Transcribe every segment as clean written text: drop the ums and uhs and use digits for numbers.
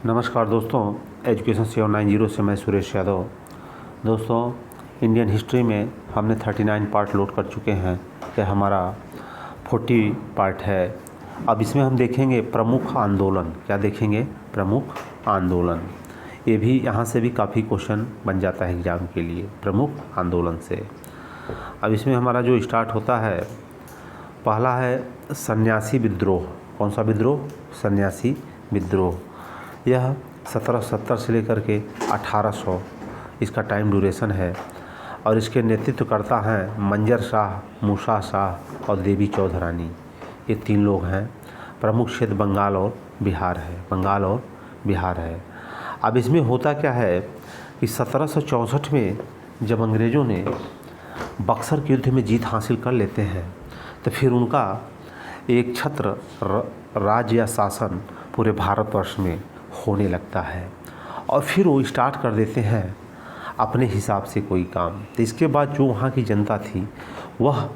नमस्कार दोस्तों, एजुकेशन 790 से मैं सुरेश यादव। दोस्तों, इंडियन हिस्ट्री में हमने 39 पार्ट लोड कर चुके हैं। यह हमारा 40 पार्ट है। अब इसमें हम देखेंगे प्रमुख आंदोलन। क्या देखेंगे? प्रमुख आंदोलन। ये भी यहाँ से भी काफ़ी क्वेश्चन बन जाता है एग्ज़ाम के लिए, प्रमुख आंदोलन से। अब इसमें हमारा जो स्टार्ट होता है, पहला है सन्यासी विद्रोह। कौन सा विद्रोह? सन्यासी विद्रोह। यह 1770 से लेकर के 1800 इसका टाइम ड्यूरेशन है और इसके नेतृत्वकर्ता हैं मंजर शाह, मूसा शाह और देवी चौधरानी। ये 3 लोग हैं। प्रमुख क्षेत्र बंगाल और बिहार है। बंगाल और बिहार है। अब इसमें होता क्या है कि 1764 में जब अंग्रेज़ों ने बक्सर के युद्ध में जीत हासिल कर लेते हैं तो फिर उनका एक छत्र राज्य या शासन पूरे भारतवर्ष में होने लगता है और फिर वो स्टार्ट कर देते हैं अपने हिसाब से कोई काम। तो इसके बाद जो वहाँ की जनता थी, वह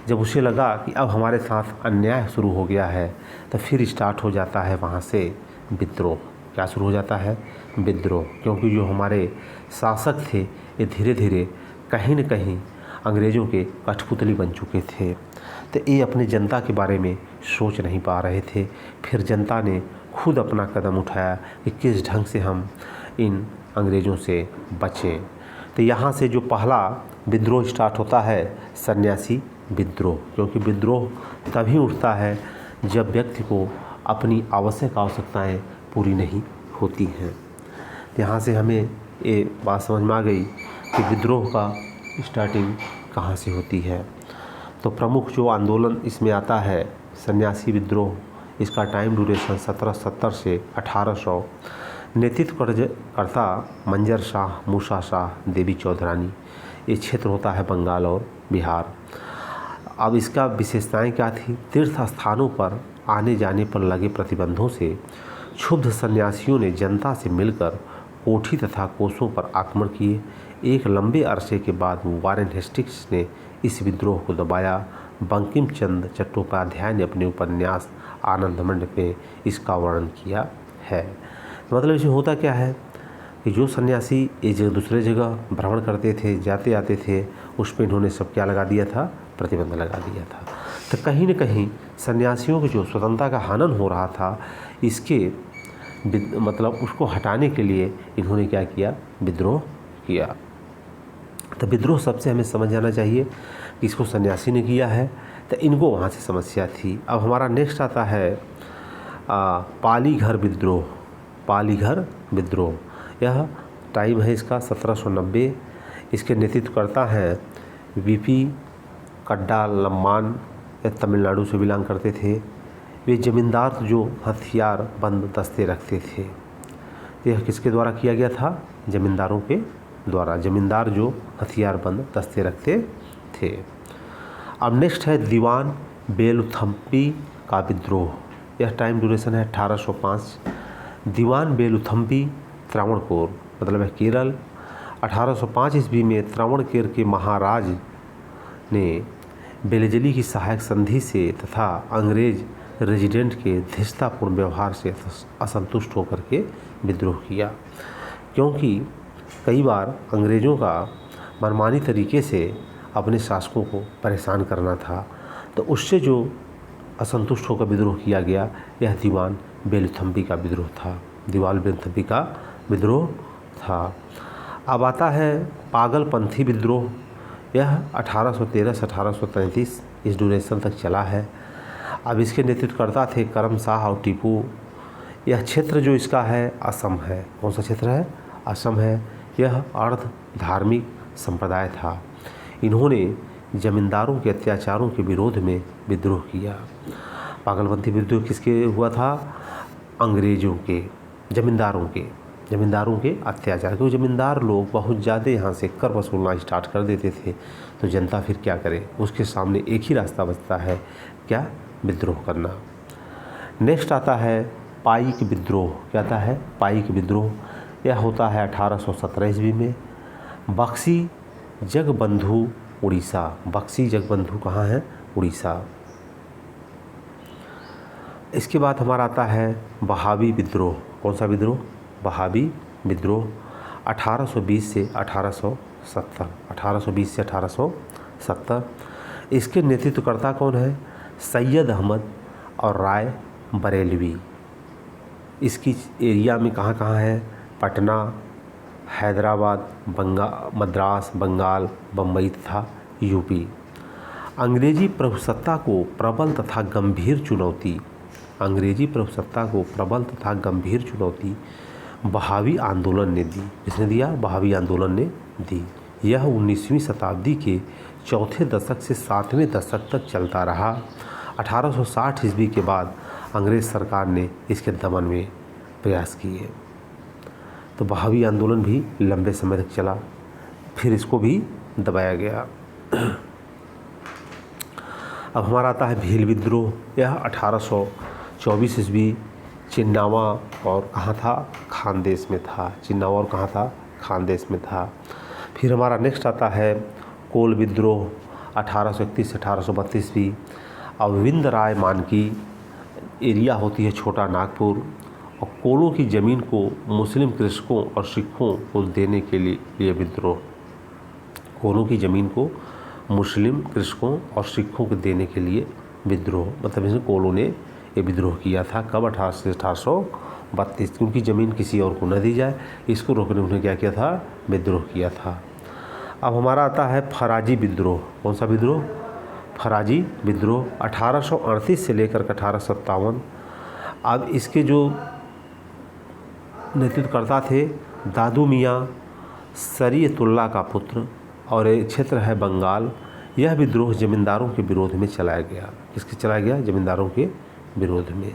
जब उसे लगा कि अब हमारे साथ अन्याय शुरू हो गया है, तो फिर स्टार्ट हो जाता है वहाँ से विद्रोह। क्या शुरू हो जाता है? विद्रोह। क्योंकि जो हमारे शासक थे, ये धीरे धीरे कहीं न कहीं अंग्रेज़ों के कठपुतली बन चुके थे। तो ये अपने जनता के बारे में सोच नहीं पा रहे थे। फिर जनता ने खुद अपना कदम उठाया कि किस ढंग से हम इन अंग्रेज़ों से बचें। तो यहाँ से जो पहला विद्रोह स्टार्ट होता है, सन्यासी विद्रोह। क्योंकि विद्रोह तभी उठता है जब व्यक्ति को अपनी आवश्यकताएं पूरी नहीं होती हैं। यहाँ से हमें ये बात समझ में आ गई कि विद्रोह का स्टार्टिंग कहाँ से होती है। तो प्रमुख जो आंदोलन इसमें आता है, सन्यासी विद्रोह, इसका टाइम ड्यूरेशन 1770 से 1800। नेतृत्वकर्ता मंजर शाह, मूसा शाह, देवी चौधरानी। ये क्षेत्र होता है बंगाल और बिहार। अब इसका विशेषताएं क्या थी? तीर्थ स्थानों पर आने जाने पर लगे प्रतिबंधों से क्षुब्ध सन्यासियों ने जनता से मिलकर कोठी तथा कोसों पर आक्रमण किए। एक लंबे अरसे के बाद वारेन हेस्टिंग्स ने इस विद्रोह को दबाया। बंकिम चंद्र चट्टोपाध्याय ने अपने उपन्यास आनंदमंड में इसका वर्णन किया है। मतलब इसमें होता क्या है कि जो सन्यासी एक जगह दूसरे जगह भ्रमण करते थे, जाते आते थे, उस पर इन्होंने सब क्या लगा दिया था? प्रतिबंध लगा दिया था। तो कहीं न कहीं सन्यासियों की जो स्वतंत्रता का हनन हो रहा था, इसके मतलब उसको हटाने के लिए इन्होंने क्या किया? विद्रोह किया। तो विद्रोह सबसे हमें समझ जाना चाहिए कि इसको सन्यासी ने किया है, तो इनको वहाँ से समस्या थी। अब हमारा नेक्स्ट आता है पालीघर विद्रोह। पालीघर विद्रोह, यह टाइम है इसका 1790। इसके नेतृत्वकर्ता हैं वीपी कड्डालम्मान। तमिलनाडु से बिलोंग करते थे। वे जमींदार जो हथियार बंद दस्ते रखते थे। यह किसके द्वारा किया गया था? जमींदारों के द्वारा। जमींदार जो हथियार बंद दस्ते रखते थे। अब नेक्स्ट है दीवान बेलुथम्पी का विद्रोह। यह टाइम ड्यूरेशन है 1805। दीवान बेलुथम्पी त्रावणकोर, मतलब है केरल। 1805 ईस्वी में त्रावणकोर के महाराज ने बेलजली की सहायक संधि से तथा अंग्रेज रेजिडेंट के धीरतापूर्ण व्यवहार से असंतुष्ट होकर के विद्रोह किया। क्योंकि कई बार अंग्रेज़ों का मनमानी तरीके से अपने शासकों को परेशान करना था, तो उससे जो असंतुष्ट होकर विद्रोह किया गया, यह दीवान बेलुथम्पी का विद्रोह था। दीवान बेलुथम्पी का विद्रोह था। अब आता है पागलपंथी विद्रोह। यह 1813 से 1833 इस ड्यूरेशन तक चला है। अब इसके नेतृत्वकर्ता थे करम शाह और टीपू। यह क्षेत्र जो इसका है, असम है। कौन सा क्षेत्र है? असम है। यह अर्ध धार्मिक संप्रदाय था। इन्होंने जमींदारों के अत्याचारों के विरोध में विद्रोह किया। पागलपंथी विद्रोह किसके हुआ था? अंग्रेज़ों के, जमींदारों के अत्याचार। क्योंकि जमींदार लोग बहुत ज़्यादा यहाँ से कर वसूलना स्टार्ट कर देते थे, तो जनता फिर क्या करे? उसके सामने एक ही रास्ता बचता है, क्या? विद्रोह करना। नेक्स्ट आता है पाइक विद्रोह। क्या आता है? पाइक विद्रोह। यह होता है 1817 ईस्वी में। बक्सी जगबंधु, उड़ीसा। बक्सी जगबंधु कहाँ है? उड़ीसा। इसके बाद हमारा आता है बहावी विद्रोह। कौन सा विद्रोह? वहाबी विद्रोह 1820 से 1870, 1820 से 1870। इसके नेतृत्वकर्ता कौन है? सैयद अहमद और राय बरेलवी। इसकी एरिया में कहाँ कहाँ है? पटना, हैदराबाद, मद्रास, बंगाल, बम्बई तथा यूपी। अंग्रेजी प्रभुसत्ता को प्रबल तथा गंभीर चुनौती, अंग्रेजी प्रभुसत्ता को प्रबल तथा गंभीर चुनौती बहावी आंदोलन ने दी। किसने दिया? बहावी आंदोलन ने दी। यह 19वीं शताब्दी के चौथे दशक से 7वें दशक तक चलता रहा। 1860 ईस्वी के बाद अंग्रेज़ सरकार ने इसके दमन में प्रयास किए। तो बहावी आंदोलन भी लंबे समय तक चला, फिर इसको भी दबाया गया। अब हमारा आता है भील विद्रोह। यह 1824 ईस्वी चिन्नावा और कहाँ था? खानदेश में था। चिन्नावा और कहाँ था? खानदेश में था। फिर हमारा नेक्स्ट आता है कोल विद्रोह 1831 से 1832 ईस्वी। अरविंद राय मान की एरिया होती है छोटा नागपुर, और कोलों की ज़मीन को मुस्लिम कृषकों और सिखों को देने के लिए विद्रोह, कोलों की ज़मीन को मुस्लिम कृषकों और सिखों को देने के लिए विद्रोह, मतलब इसमें कोलों ने ये विद्रोह किया था। कब? 18 से 1832। क्योंकि ज़मीन किसी और को न दी जाए, इसको रोकने उन्होंने क्या किया था? विद्रोह किया था। अब हमारा आता है फराजी विद्रोह। कौन सा विद्रोह? फराजी विद्रोह 1838 से लेकर 1857। अब इसके जो नेतृत्वकर्ता थे दादू मियाँ शरीयतुल्लाह का पुत्र, और ये क्षेत्र है बंगाल। यह विद्रोह जमींदारों के विरोध में चलाया गया। किसके चलाया गया? जमींदारों के विरोध में।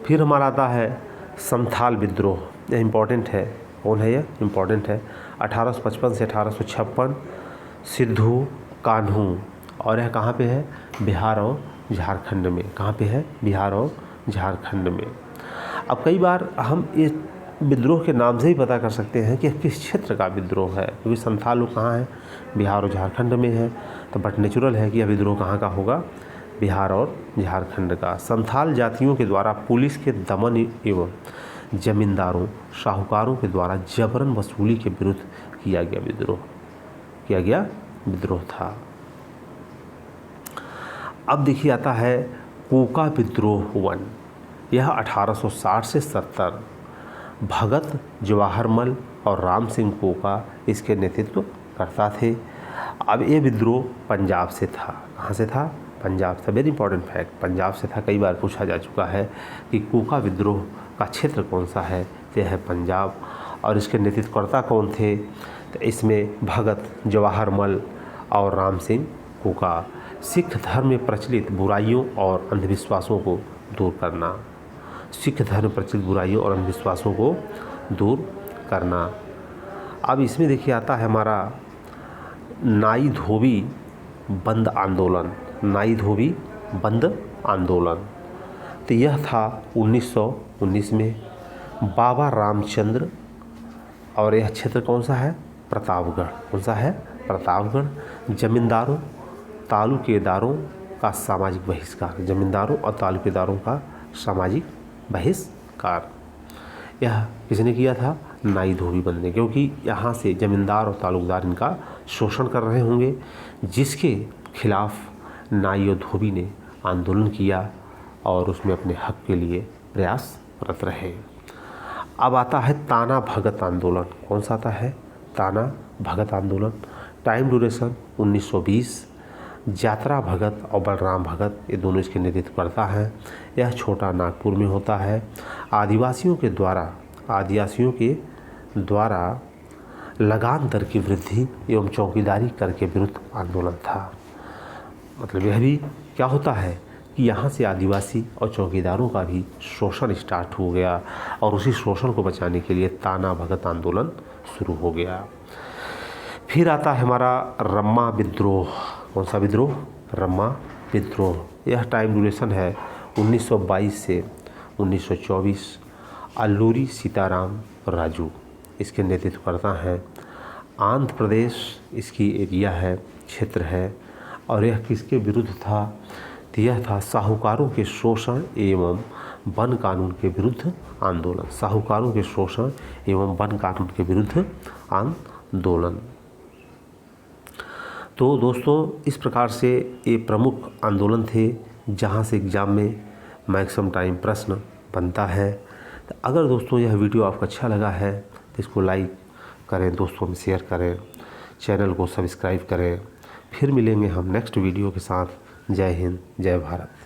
फिर हमारा आता है संथाल विद्रोह। यह इम्पॉर्टेंट है। कौन है यह? इम्पॉर्टेंट है। 1855 से 1856। सिद्धू कान्हू, और यह कहाँ पे है? बिहार और झारखंड में। कहाँ पे है? बिहार और झारखंड में। अब कई बार हम इस विद्रोह के नाम से ही पता कर सकते हैं कि किस क्षेत्र का विद्रोह है, क्योंकि संथाल लोग कहाँ हैं? बिहार और झारखंड में है। तो बट नेचुरल है कि यह विद्रोह कहाँ का होगा? बिहार और झारखंड का। संथाल जातियों के द्वारा पुलिस के दमन एवं जमींदारों साहूकारों के द्वारा जबरन वसूली के विरुद्ध किया गया विद्रोह था। अब देखिए आता है कोका विद्रोह 1। यह 1860 से 70। भगत जवाहरमल और राम सिंह कोका इसके नेतृत्व करता थे। अब ये विद्रोह पंजाब से था। कहाँ से था? पंजाब से। वेरी इंपॉर्टेंट फैक्ट, पंजाब से था। कई बार पूछा जा चुका है कि कोका विद्रोह का क्षेत्र कौन सा है? तो यह है पंजाब। और इसके नेतृत्वकर्ता कौन थे? तो इसमें भगत जवाहरमल और राम सिंह कोका। सिख धर्म में प्रचलित बुराइयों और अंधविश्वासों को दूर करना, सिख धर्म प्रचलित बुराइयों और अंधविश्वासों को दूर करना। अब इसमें देखिए आता है हमारा नाई धोबी बंद आंदोलन। नाई धोबी बंद आंदोलन, तो यह था 1919 में। बाबा रामचंद्र, और यह क्षेत्र कौन सा है? प्रतापगढ़। कौन सा है? प्रतापगढ़। जमींदारों तालुकेदारों का सामाजिक बहिष्कार, जमींदारों और तालुकेदारों का सामाजिक बहिष्कार, यह किसने किया था? नाई धोबी बंद ने। क्योंकि यहाँ से जमींदार और तालुकदार इनका शोषण कर रहे होंगे, जिसके खिलाफ नाई और धोबी ने आंदोलन किया और उसमें अपने हक के लिए प्रयासरत रहे। अब आता है ताना भगत आंदोलन। कौन सा आता है? ताना भगत आंदोलन। Time duration 1920। यात्रा भगत और बलराम भगत ये दोनों इसके नेतृत्वकर्ता हैं। यह छोटा नागपुर में होता है। आदिवासियों के द्वारा लगान दर की वृद्धि एवं चौकीदारी कर के विरुद्ध आंदोलन था। मतलब यह भी क्या होता है कि यहाँ से आदिवासी और चौकीदारों का भी शोषण स्टार्ट हो गया, और उसी शोषण को बचाने के लिए ताना भगत आंदोलन शुरू हो गया। फिर आता है हमारा रम्मा विद्रोह। कौन सा विद्रोह? रम्मा विद्रोह। यह टाइम ड्यूरेशन है 1922 से 1924। अल्लूरी सीताराम राजू इसके नेतृत्वकर्ता हैं। आंध्र प्रदेश इसकी एरिया है, क्षेत्र है। और यह किसके विरुद्ध था? तो यह था साहूकारों के शोषण एवं वन कानून के विरुद्ध आंदोलन, साहूकारों के शोषण एवं वन कानून के विरुद्ध आंदोलन। तो दोस्तों इस प्रकार से ये प्रमुख आंदोलन थे जहाँ से एग्ज़ाम में मैक्सिमम टाइम प्रश्न बनता है। तो अगर दोस्तों यह वीडियो आपको अच्छा लगा है तो इसको लाइक करें, दोस्तों में शेयर करें, चैनल को सब्सक्राइब करें। फिर मिलेंगे हम नेक्स्ट वीडियो के साथ। जय हिंद, जय भारत।